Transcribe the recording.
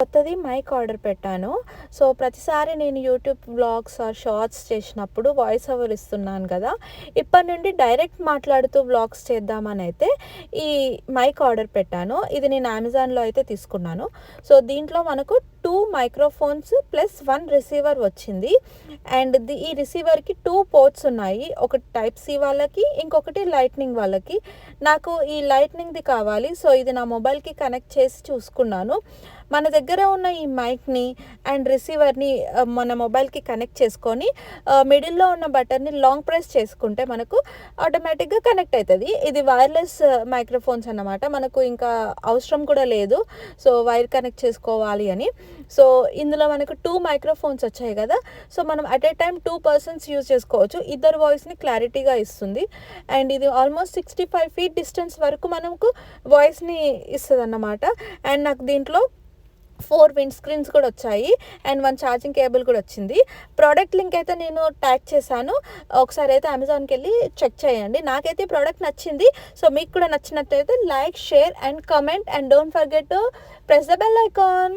కొత్తది mic order పెట్టాను. So, ప్రతిసారి నేను యూట్యూబ్ వ్లాగ్స్ ఆర్ షార్ట్స్ చేసినప్పుడు వాయిస్ ఓవర్ ఇస్తున్నాను కదా! ఇప్పటి నుండి డైరెక్ట్ మాట్లాడుతూ వ్లాగ్స్ చేద్దామనైతే ఈ మైక్ ఆర్డర్ పెట్టాను. ఇది నేను అమెజాన్‌లో అయితే తీసుకున్నాను. సో, దీంట్లో మనకు 2 మైక్రోఫోన్స్ ప్లస్ 1 రిసీవర్ వచ్చింది. అండ్ ఈ రిసీవర్‌కి 2 పోర్ట్స్ ఉన్నాయి. ఒకటి టైప్ సి వాళ్ళకి, ఇంకొకటి లైట్నింగ్ వాళ్ళకి. నాకు ఈ లైట్నింగ్‌ది కావాలి. సో, ఇది నా మొబైల్‌కి కనెక్ట్ చేసి చూసుకున్నాను. మన దగ్గర ఉన్న ఈ మైక్‌ని అండ్ రిసీవర్‌ని మన మొబైల్‌కి కనెక్ట్ చేసుకొని మిడిల్‌లో ఉన్న బటన్‌ని లాంగ్ ప్రెస్ చేసుకుంటే మనకు ఆటోమేటిక్‌గా కనెక్ట్ అయితది. ఇది వైర్‌లెస్ మైక్రోఫోన్స్ అన్నమాట. మనకు ఇంకా అవసరం కూడా లేదు. సో, వైర్ కనెక్ట్ చేసుకోవాలి అని. సో, ఇందులో మనకు 2 మైక్రోఫోన్స్ వచ్చాయి కదా! సో, మనం at a time 2 persons use చేసుకోవచ్చు. ఇద్దరి వాయిస్‌ని క్లారిటీగా ఇస్తుంది. అండ్ ఇది ఆల్మోస్ట్ 65 ఫీట్ డిస్టెన్స్ వరకు మనకు వాయిస్‌ని ఇస్తదన్నమాట. అండ్ నాకు దీంట్లో 4 విండ్ స్క్రీన్స్ కూడా వచ్చాయి. అండ్ 1 ఛార్జింగ్ కేబుల్ కూడా వచ్చింది. ప్రోడక్ట్ లింక్ అయితే నేను ట్యాగ్ చేశాను. ఒకసారి అయితే అమెజాన్‌కెళ్ళి చెక్ చేయండి. నాకైతే ఈ ప్రోడక్ట్ నచ్చింది. సో, మీకు కూడా నచ్చినట్టయితే like, share and comment and don't forget to press the bell icon.